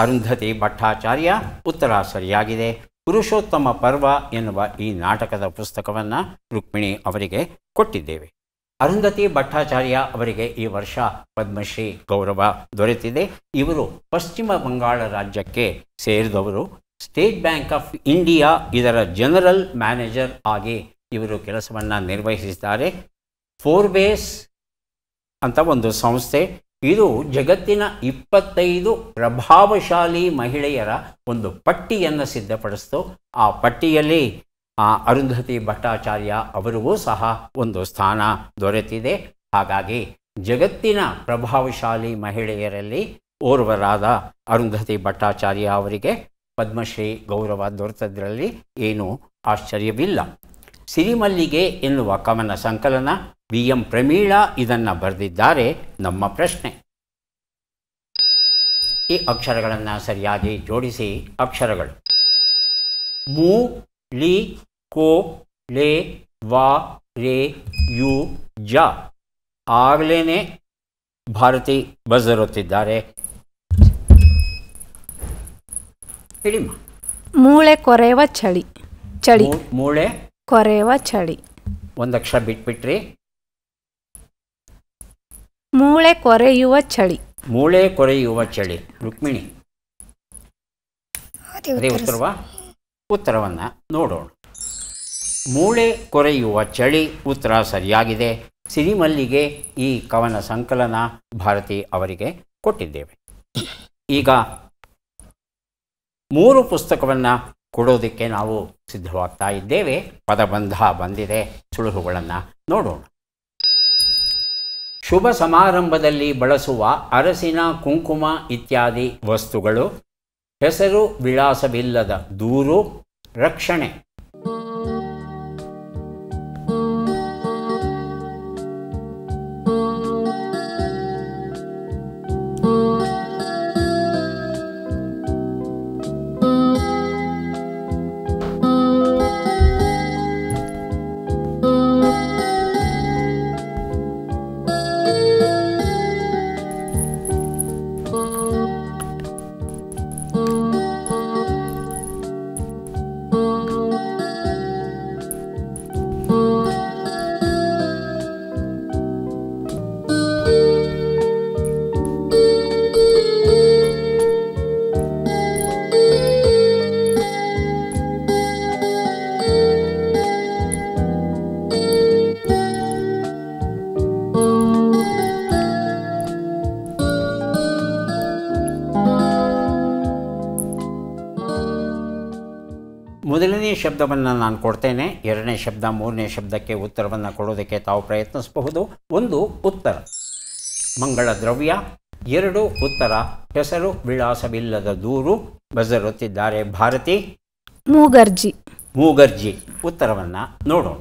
ಅರುಂಧತಿ ಭಟ್ಟಾಚಾರ್ಯ ಉತ್ತರ ಸರಿಯಾಗಿದೆ. ಪುರುಷೋತ್ತಮ ಪರ್ವ ಎನ್ನುವ ಈ ನಾಟಕದ ಪುಸ್ತಕವನ್ನು ರುಕ್ಮಿಣಿ ಅವರಿಗೆ ಕೊಟ್ಟಿದ್ದೇವೆ. ಅರುಂಧತಿ ಭಟ್ಟಾಚಾರ್ಯ ಅವರಿಗೆ ಈ ವರ್ಷ ಪದ್ಮಶ್ರೀ ಗೌರವ ದೊರೆತಿದೆ. ಇವರು ಪಶ್ಚಿಮ ಬಂಗಾಳ ರಾಜ್ಯಕ್ಕೆ ಸೇರಿದವರು. ಸ್ಟೇಟ್ ಬ್ಯಾಂಕ್ ಆಫ್ ಇಂಡಿಯಾ ಇದರ ಜನರಲ್ ಮ್ಯಾನೇಜರ್ ಆಗಿ ಇವರು ಕೆಲಸವನ್ನು ನಿರ್ವಹಿಸಿದ್ದಾರೆ. ಫೋರ್ಬೇಸ್ ಅಂತ ಒಂದು ಸಂಸ್ಥೆ, ಇದು ಜಗತ್ತಿನ 25 ಪ್ರಭಾವಶಾಲಿ ಮಹಿಳೆಯರ ಒಂದು ಪಟ್ಟಿಯನ್ನು ಸಿದ್ಧಪಡಿಸಿತು. ಆ ಪಟ್ಟಿಯಲ್ಲಿ ಅರುಂಧತಿ ಭಟ್ಟಾಚಾರ್ಯ ಅವರಿಗೂ ಸಹ ಒಂದು ಸ್ಥಾನ ದೊರೆತಿದೆ. ಹಾಗಾಗಿ ಜಗತ್ತಿನ ಪ್ರಭಾವಶಾಲಿ ಮಹಿಳೆಯರಲ್ಲಿ ಓರ್ವರಾದ ಅರುಂಧತಿ ಭಟ್ಟಾಚಾರ್ಯ ಅವರಿಗೆ ಪದ್ಮಶ್ರೀ ಗೌರವ ದೊರೆತದ್ರಲ್ಲಿ ಏನೂ ಆಶ್ಚರ್ಯವಿಲ್ಲ. ಸಿರಿಮಲ್ಲಿಗೆ ಎನ್ನುವ ಕವನ ಸಂಕಲನ VM ಪ್ರಮೀಳಾ ಇದನ್ನು ಬರೆದಿದ್ದಾರೆ. ನಮ್ಮ ಪ್ರಶ್ನೆ. ಈ ಅಕ್ಷರಗಳನ್ನು ಸರಿಯಾಗಿ ಜೋಡಿಸಿ. ಅಕ್ಷರಗಳು ಮೂ, ಲಿ, ಕೋ, ಲೇ, ವಾ, ರೇ, ಯು, ಜ. ಆಗಲೇ ಭಾರತಿ ಬಜರುತ್ತಿದ್ದಾರೆ. ಹೇಳಿಮ್ಮ. ಮೂಳೆ ಕೊರೆಯುವ ಚಳಿ. ಚಳಿ. ಮೂಳೆ ಕೊರೆಯುವ ಚಳಿ. ಒಂದು ಅಕ್ಷರ ಬಿಟ್ಬಿಟ್ರಿ. ಮೂಳೆ ಕೊರೆಯುವ ಚಳಿ. ಮೂಳೆ ಕೊರೆಯುವ ಚಳಿ. ರುಕ್ಮಿಣಿ ಅದೇ ಅದೇ ಉತ್ತರ ಉತ್ತರವಾ? ಉತ್ತರವನ್ನು ನೋಡೋಣ. ಮೂಳೆ ಕೊರೆಯುವ ಚಳಿ ಉತ್ತರ ಸರಿಯಾಗಿದೆ. ಸಿರಿಮಲ್ಲಿಗೆ ಈ ಕವನ ಸಂಕಲನ ಭಾರತಿ ಅವರಿಗೆ ಕೊಟ್ಟಿದ್ದೇವೆ. ಈಗ 3 ಪುಸ್ತಕವನ್ನು ಕೊಡೋದಕ್ಕೆ ನಾವು ಸಿದ್ಧವಾಗ್ತಾ ಇದ್ದೇವೆ. ಪದಬಂಧ ಬಂದಿದೆ. ಸುಳುಹುಗಳನ್ನು ನೋಡೋಣ. ಶುಭ ಸಮಾರಂಭದಲ್ಲಿ ಬಳಸುವ ಅರಸಿನ ಕುಂಕುಮ ಇತ್ಯಾದಿ ವಸ್ತುಗಳು. ಹೆಸರು ವಿಳಾಸವಿಲ್ಲದ ದೂರು. ರಕ್ಷಣೆ. ಮೊದಲನೇ ಶಬ್ದವನ್ನು ನಾನು ಕೊಡ್ತೇನೆ. ಎರಡನೇ ಶಬ್ದ, ಮೂರನೇ ಶಬ್ದಕ್ಕೆ ಉತ್ತರವನ್ನು ಕೊಡೋದಕ್ಕೆ ತಾವು ಪ್ರಯತ್ನಿಸಬಹುದು. 1 ಉತ್ತರ ಮಂಗಳ ದ್ರವ್ಯ, 2 ಉತ್ತರ ಹೆಸರು ವಿಳಾಸವಿಲ್ಲದ ದೂರು. ಬಜರುತ್ತಿದ್ದಾರೆ ಭಾರತಿ. ಮೂಗರ್ಜಿ. ಮೂಗರ್ಜಿ ಉತ್ತರವನ್ನು ನೋಡೋಣ.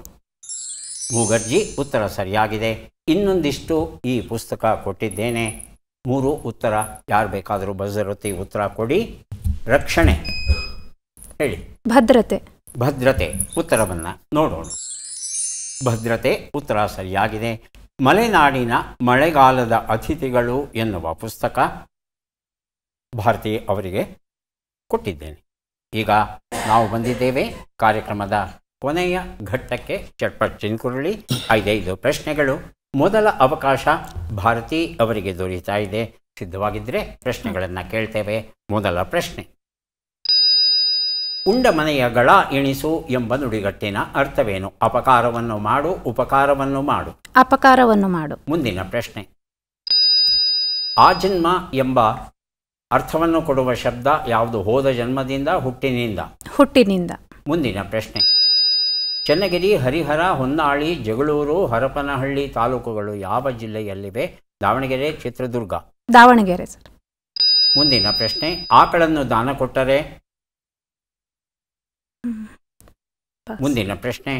ಮೂಗರ್ಜಿ ಉತ್ತರ ಸರಿಯಾಗಿದೆ. ಇನ್ನೊಂದಿಷ್ಟು ಈ ಪುಸ್ತಕ ಕೊಟ್ಟಿದ್ದೇನೆ. 3 ಉತ್ತರ. ಯಾರು ಬೇಕಾದರೂ ಬಜರುತ್ತಿ ಉತ್ತರ ಕೊಡಿ. ರಕ್ಷಣೆ ಹೇಳಿ. ಭದ್ರತೆ. ಭದ್ರತೆ ಉತ್ತರವನ್ನು ನೋಡೋಣ. ಭದ್ರತೆ ಉತ್ತರ ಸರಿಯಾಗಿದೆ. ಮಲೆನಾಡಿನ ಮಳೆಗಾಲದ ಅತಿಥಿಗಳು ಎನ್ನುವ ಪುಸ್ತಕ ಭಾರತಿ ಅವರಿಗೆ ಕೊಟ್ಟಿದ್ದೇನೆ. ಈಗ ನಾವು ಬಂದಿದ್ದೇವೆ ಕಾರ್ಯಕ್ರಮದ ಕೊನೆಯ ಘಟ್ಟಕ್ಕೆ. ಚಟ್ಪಟ್ ಚಿನ್ಕುರುಳಿ 5 ಪ್ರಶ್ನೆಗಳು. ಮೊದಲ ಅವಕಾಶ ಭಾರತಿ ಅವರಿಗೆ ದೊರೀತಾ ಇದೆ. ಸಿದ್ಧವಾಗಿದ್ದರೆ ಪ್ರಶ್ನೆಗಳನ್ನು ಕೇಳ್ತೇವೆ. ಮೊದಲ ಪ್ರಶ್ನೆ, ಉಂಡ ಮನೆಯ ಗಳ ಎಣಿಸು ಎಂಬ ನುಡಿಗಟ್ಟಿನ ಅರ್ಥವೇನು? ಅಪಕಾರವನ್ನು ಮಾಡು, ಉಪಕಾರವನ್ನು ಮಾಡು. ಅಪಕಾರವನ್ನು ಮಾಡು. ಮುಂದಿನ ಪ್ರಶ್ನೆ, ಆಜನ್ಮ ಎಂಬ ಅರ್ಥವನ್ನು ಕೊಡುವ ಶಬ್ದ ಯಾವುದು? ಹೋದ ಜನ್ಮದಿಂದ, ಹುಟ್ಟಿನಿಂದ? ಹುಟ್ಟಿನಿಂದ. ಮುಂದಿನ ಪ್ರಶ್ನೆ, ಚನ್ನಗಿರಿ, ಹರಿಹರ, ಹೊನ್ನಾಳಿ, ಜಗಳೂರು, ಹರಪನಹಳ್ಳಿ ತಾಲೂಕುಗಳು ಯಾವ ಜಿಲ್ಲೆಯಲ್ಲಿವೆ? ದಾವಣಗೆರೆ, ಚಿತ್ರದುರ್ಗ? ದಾವಣಗೆರೆ ಸರ್. ಮುಂದಿನ ಪ್ರಶ್ನೆ, ಆಕಳನ್ನು ದಾನ ಕೊಟ್ಟರೆ? ಮುಂದಿನ ಪ್ರಶ್ನೆ,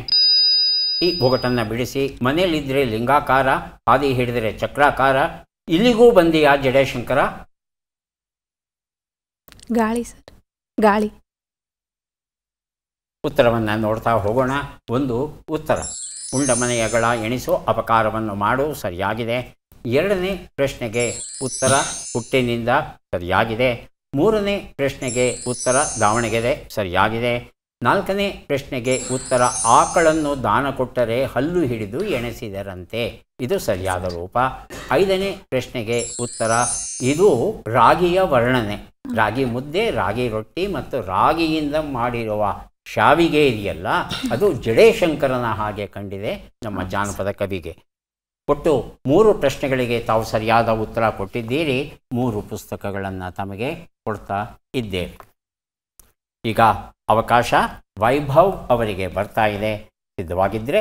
ಈ ಒಗಟನ್ನು ಬಿಡಿಸಿ. ಮನೆಯಲ್ಲಿದ್ದರೆ ಲಿಂಗಾಕಾರ, ಹಾದಿ ಹಿಡಿದರೆ ಚಕ್ರಾಕಾರ, ಇಲ್ಲಿಗೂ ಬಂದಿಯಾ ಜಡೇಶಂಕರ? ಗಾಳಿ ಸರ್. ಗಾಳಿ. ಉತ್ತರವನ್ನು ನೋಡ್ತಾ ಹೋಗೋಣ. 1 ಉತ್ತರ ಉಂಡ ಮನೆಯಗಳ ಎಣಿಸು, ಅಪಕಾರವನ್ನು ಮಾಡು ಸರಿಯಾಗಿದೆ. 2ನೇ ಪ್ರಶ್ನೆಗೆ ಉತ್ತರ ಹುಟ್ಟಿನಿಂದ ಸರಿಯಾಗಿದೆ. 3ನೇ ಪ್ರಶ್ನೆಗೆ ಉತ್ತರ ದಾವಣಗೆರೆ ಸರಿಯಾಗಿದೆ. 4ನೇ ಪ್ರಶ್ನೆಗೆ ಉತ್ತರ ಆಕಳನ್ನು ದಾನ ಕೊಟ್ಟರೆ ಹಲ್ಲು ಹಿಡಿದು ಎಣಿಸಿದರಂತೆ, ಇದು ಸರಿಯಾದ ರೂಪ. 5ನೇ ಪ್ರಶ್ನೆಗೆ ಉತ್ತರ ಇದು ರಾಗಿಯ ವರ್ಣನೆ. ರಾಗಿ ಮುದ್ದೆ, ರಾಗಿ ರೊಟ್ಟಿ ಮತ್ತು ರಾಗಿಯಿಂದ ಮಾಡಿರುವ ಶಾವಿಗೆ ಇದೆಯಲ್ಲ, ಅದು ಜಡೇಶಂಕರನ ಹಾಗೆ ಕಂಡಿದೆ ನಮ್ಮ ಜಾನಪದ ಕವಿಗೆ. ಒಟ್ಟು 3 ಪ್ರಶ್ನೆಗಳಿಗೆ ತಾವು ಸರಿಯಾದ ಉತ್ತರ ಕೊಟ್ಟಿದ್ದೀರಿ. 3 ಪುಸ್ತಕಗಳನ್ನು ತಮಗೆ ಕೊಡ್ತಾ ಇದ್ದೇವೆ. ಈಗ ಅವಕಾಶ ವೈಭವ್ ಅವರಿಗೆ ಬರ್ತಾ ಇದೆ. ಸಿದ್ಧವಾಗಿದ್ದರೆ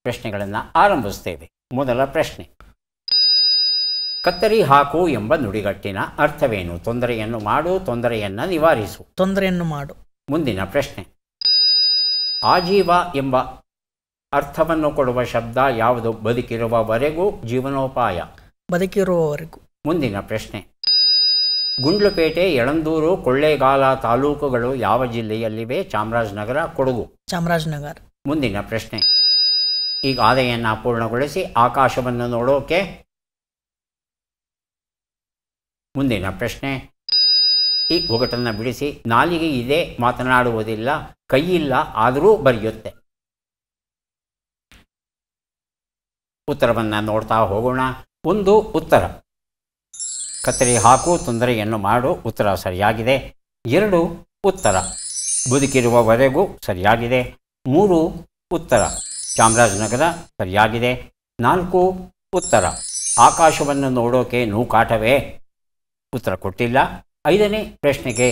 ಪ್ರಶ್ನೆಗಳನ್ನು ಆರಂಭಿಸ್ತೇವೆ. ಮೊದಲ ಪ್ರಶ್ನೆ, ಕತ್ತರಿ ಹಾಕು ಎಂಬ ನುಡಿಗಟ್ಟಿನ ಅರ್ಥವೇನು? ತೊಂದರೆಯನ್ನು ಮಾಡು, ತೊಂದರೆಯನ್ನು ನಿವಾರಿಸು. ತೊಂದರೆಯನ್ನು ಮಾಡು. ಮುಂದಿನ ಪ್ರಶ್ನೆ, ಆಜೀವ ಎಂಬ ಅರ್ಥವನ್ನು ಕೊಡುವ ಶಬ್ದ ಯಾವುದು? ಬದುಕಿರುವವರೆಗೂ, ಜೀವನೋಪಾಯ? ಬದುಕಿರುವವರೆಗೂ. ಮುಂದಿನ ಪ್ರಶ್ನೆ, ಗುಂಡ್ಲುಪೇಟೆ, ಯಳಂದೂರು, ಕೊಳ್ಳೇಗಾಲ ತಾಲೂಕುಗಳು ಯಾವ ಜಿಲ್ಲೆಯಲ್ಲಿವೆ? ಚಾಮರಾಜನಗರ, ಕೊಡಗು? ಚಾಮರಾಜನಗರ. ಮುಂದಿನ ಪ್ರಶ್ನೆ, ಈ ಗಾದೆಯನ್ನು ಪೂರ್ಣಗೊಳಿಸಿ. ಆಕಾಶವನ್ನು ನೋಡೋಕೆ. ಮುಂದಿನ ಪ್ರಶ್ನೆ, ಈ ಒಗಟನ್ನು ಬಿಡಿಸಿ. ನಾಲಿಗೆ ಇದೆ, ಮಾತನಾಡುವುದಿಲ್ಲ, ಕೈಯಿಲ್ಲ, ಆದರೂ ಬರೆಯುತ್ತೆ. ಉತ್ತರವನ್ನು ನೋಡ್ತಾ ಹೋಗೋಣ. 1 ಉತ್ತರ ಕತ್ತರಿ ಹಾಕು, ತೊಂದರೆಯನ್ನು ಮಾಡು, ಉತ್ತರ ಸರಿಯಾಗಿದೆ. 2 ಉತ್ತರ ಬದುಕಿರುವವರೆಗೂ ಸರಿಯಾಗಿದೆ. 3 ಉತ್ತರ ಚಾಮರಾಜನಗರ ಸರಿಯಾಗಿದೆ. 4 ಉತ್ತರ ಆಕಾಶವನ್ನು ನೋಡೋಕೆ ನೂಕಾಟವೇ, ಉತ್ತರ ಕೊಟ್ಟಿಲ್ಲ. 5ನೇ ಪ್ರಶ್ನೆಗೆ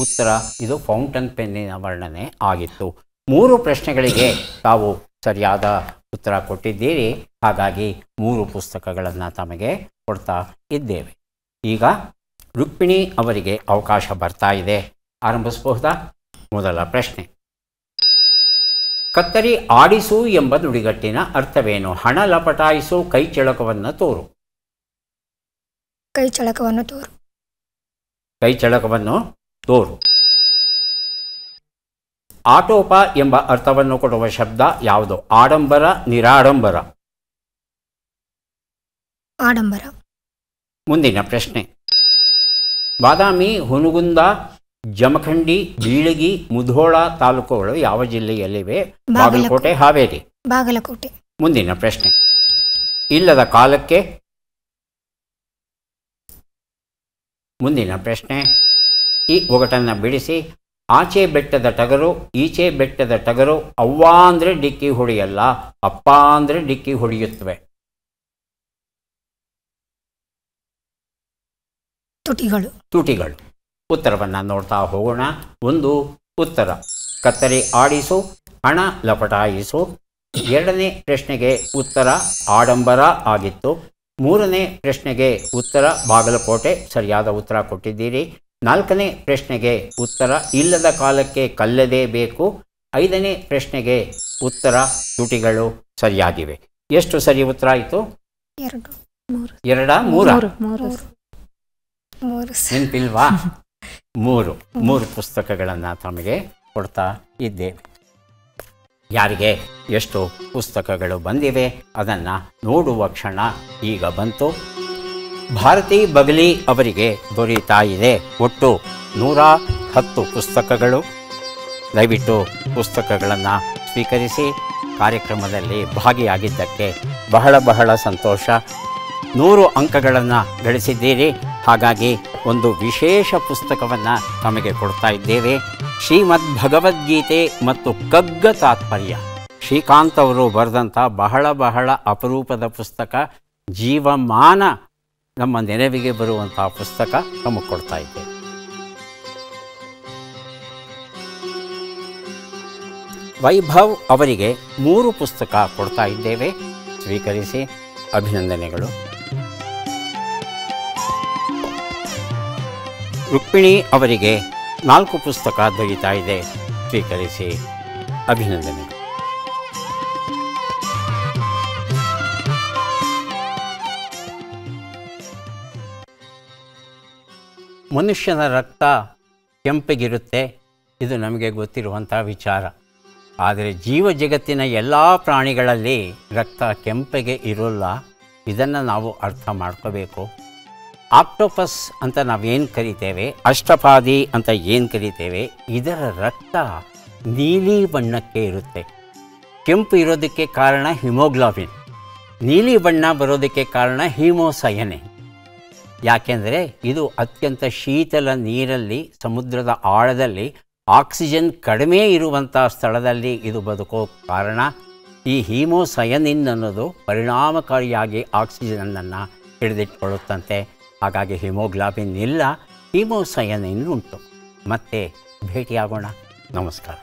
ಉತ್ತರ ಇದು ಫೌಂಟನ್ ಪೆನ್ನಿನ ವರ್ಣನೆ ಆಗಿತ್ತು. 3 ಪ್ರಶ್ನೆಗಳಿಗೆ ತಾವು ಸರಿಯಾದ ಉತ್ತರ ಕೊಟ್ಟಿದ್ದೀರಿ. ಹಾಗಾಗಿ 3 ಪುಸ್ತಕಗಳನ್ನು ತಮಗೆ ಕೊಡ್ತಾ ಇದ್ದೇವೆ. ಈಗ ರುಕ್ಮಿಣಿ ಅವರಿಗೆ ಅವಕಾಶ ಬರ್ತಾ ಇದೆ. ಆರಂಭಿಸಬಹುದಾ? ಮೊದಲ ಪ್ರಶ್ನೆ, ಕತ್ತರಿ ಆಡಿಸು ಎಂಬ ನುಡಿಗಟ್ಟಿನ ಅರ್ಥವೇನು? ಹಣ ಲಪಟಾಯಿಸು, ಕೈ ಚಳಕವನ್ನು ತೋರು. ಕೈ ಚಳಕವನ್ನು ತೋರು. ಕೈ ಚಳಕವನ್ನು ತೋರು. ಆಟೋಪ ಎಂಬ ಅರ್ಥವನ್ನು ಕೊಡುವ ಶಬ್ದ ಯಾವುದು? ಆಡಂಬರ, ನಿರಾಡಂಬರ? ಆಡಂಬರ. ಮುಂದಿನ ಪ್ರಶ್ನೆ, ಬಾದಾಮಿ, ಹುನಗುಂದ, ಜಮಖಂಡಿ, ಬೀಳಗಿ, ಮುಧೋಳ ತಾಲೂಕುಗಳು ಯಾವ ಜಿಲ್ಲೆಯಲ್ಲಿವೆ? ಬಾಗಲಕೋಟೆ, ಹಾವೇರಿ? ಬಾಗಲಕೋಟೆ. ಮುಂದಿನ ಪ್ರಶ್ನೆ, ಇಲ್ಲದ ಕಾಲಕ್ಕೆ. ಮುಂದಿನ ಪ್ರಶ್ನೆ, ಈ ಒಗಟನ್ನು ಬಿಡಿಸಿ. ಆಚೆ ಬೆಟ್ಟದ ಟಗರು, ಈಚೆ ಬೆಟ್ಟದ ಟಗರು, ಅವ್ವ ಅಂದರೆ ಡಿಕ್ಕಿ ಹೊಡೆಯಲ್ಲ, ಅಪ್ಪ ಅಂದರೆ ಡಿಕ್ಕಿ ಹೊಡೆಯುತ್ತವೆ. ತುಟಿಗಳು. ತುಟಿಗಳು. ಉತ್ತರವನ್ನು ನೋಡ್ತಾ ಹೋಗೋಣ. 1 ಉತ್ತರ ಕತ್ತರಿ ಆಡಿಸು, ಹಣ ಲಪಟಾಯಿಸು. 2ನೇ ಪ್ರಶ್ನೆಗೆ ಉತ್ತರ ಆಡಂಬರ ಆಗಿತ್ತು. 3ನೇ ಪ್ರಶ್ನೆಗೆ ಉತ್ತರ ಬಾಗಲಕೋಟೆ, ಸರಿಯಾದ ಉತ್ತರ ಕೊಟ್ಟಿದ್ದೀರಿ. 4ನೇ ಪ್ರಶ್ನೆಗೆ ಉತ್ತರ ಇಲ್ಲದ ಕಾಲಕ್ಕೆ ಕಲ್ಲದೇ ಬೇಕು. 5ನೇ ಪ್ರಶ್ನೆಗೆ ಉತ್ತರ ತುಟಿಗಳು ಸರಿಯಾಗಿವೆ. ಎಷ್ಟು ಸರಿ ಉತ್ತರ ಆಯಿತು? 2 ನೆನಪಿಲ್ವಾ? 3 ಪುಸ್ತಕಗಳನ್ನು ತಮಗೆ ಕೊಡ್ತಾ ಇದ್ದೇವೆ. ಯಾರಿಗೆ ಎಷ್ಟು ಪುಸ್ತಕಗಳು ಬಂದಿವೆ ಅದನ್ನು ನೋಡುವ ಕ್ಷಣ ಈಗ ಬಂತು. ಭಾರತಿ ಬಗಲಿ ಅವರಿಗೆ ದೊರೆಯುತ್ತಾ ಇದೆ ಒಟ್ಟು 110 ಪುಸ್ತಕಗಳು. ದಯವಿಟ್ಟು ಪುಸ್ತಕಗಳನ್ನು ಸ್ವೀಕರಿಸಿ. ಕಾರ್ಯಕ್ರಮದಲ್ಲಿ ಭಾಗಿಯಾಗಿದ್ದಕ್ಕೆ ಬಹಳ ಸಂತೋಷ. 100 ಅಂಕಗಳನ್ನು ಗಳಿಸಿದ್ದೀರಿ. ಹಾಗಾಗಿ ಒಂದು ವಿಶೇಷ ಪುಸ್ತಕವನ್ನು ತಮಗೆ ಕೊಡ್ತಾ ಇದ್ದೇವೆ. ಶ್ರೀಮದ್ ಭಗವದ್ಗೀತೆ ಮತ್ತು ಕಗ್ಗ ತಾತ್ಪರ್ಯ, ಶ್ರೀಕಾಂತ್ ಅವರು ಬರೆದಂಥ ಬಹಳ ಅಪರೂಪದ ಪುಸ್ತಕ. ಜೀವಮಾನ ನಮ್ಮ ನೆನಪಿಗೆ ಬರುವಂಥ ಪುಸ್ತಕ ನಮಗೆ ಕೊಡ್ತಾ ಇದ್ದೇವೆ. ವೈಭವ್ ಅವರಿಗೆ 3 ಪುಸ್ತಕ ಕೊಡ್ತಾ ಇದ್ದೇವೆ. ಸ್ವೀಕರಿಸಿ. ಅಭಿನಂದನೆಗಳು. ರುಕ್ಮಿಣಿ ಅವರಿಗೆ 4 ಪುಸ್ತಕ ದೊರೆಯುತ್ತಾ ಇದೆ. ಸ್ವೀಕರಿಸಿ. ಅಭಿನಂದನೆಗಳು. ಮನುಷ್ಯನ ರಕ್ತ ಕೆಂಪಗಿರುತ್ತೆ, ಇದು ನಮಗೆ ಗೊತ್ತಿರುವಂಥ ವಿಚಾರ. ಆದರೆ ಜೀವ ಜಗತ್ತಿನ ಎಲ್ಲ ಪ್ರಾಣಿಗಳಲ್ಲಿ ರಕ್ತ ಕೆಂಪಗೆ ಇರೋಲ್ಲ. ಇದನ್ನು ನಾವು ಅರ್ಥ ಮಾಡ್ಕೋಬೇಕು. ಆಕ್ಟೋಪಸ್ ಅಂತ ನಾವೇನು ಕರಿತೇವೆ, ಅಷ್ಟಪಾದಿ ಅಂತ ಏನು ಕರಿತೇವೆ, ಇದರ ರಕ್ತ ನೀಲಿ ಬಣ್ಣಕ್ಕೆ ಇರುತ್ತೆ. ಕೆಂಪು ಇರೋದಕ್ಕೆ ಕಾರಣ ಹಿಮೋಗ್ಲೋಬಿನ್, ನೀಲಿ ಬಣ್ಣ ಬರೋದಕ್ಕೆ ಕಾರಣ ಹೀಮೋಸಯನಿನ್. ಯಾಕೆಂದರೆ ಇದು ಅತ್ಯಂತ ಶೀತಲ ನೀರಲ್ಲಿ, ಸಮುದ್ರದ ಆಳದಲ್ಲಿ ಆಕ್ಸಿಜನ್ ಕಡಿಮೆ ಇರುವಂಥ ಸ್ಥಳದಲ್ಲಿ ಇದು ಬದುಕೋ ಕಾರಣ. ಈ ಹೀಮೋಸಯನಿನ್ ಅನ್ನೋದು ಪರಿಣಾಮಕಾರಿಯಾಗಿ ಆಕ್ಸಿಜನನ್ನು ಹಿಡಿದಿಟ್ಕೊಳ್ಳುತ್ತಂತೆ. ಹಾಗಾಗಿ ಹಿಮೋಗ್ಲೋಬಿನ್ ಇಲ್ಲ, ಹೀಮೋಸಯನಿನ್ ಉಂಟು. ಮತ್ತೆ ಭೇಟಿಯಾಗೋಣ. ನಮಸ್ಕಾರ.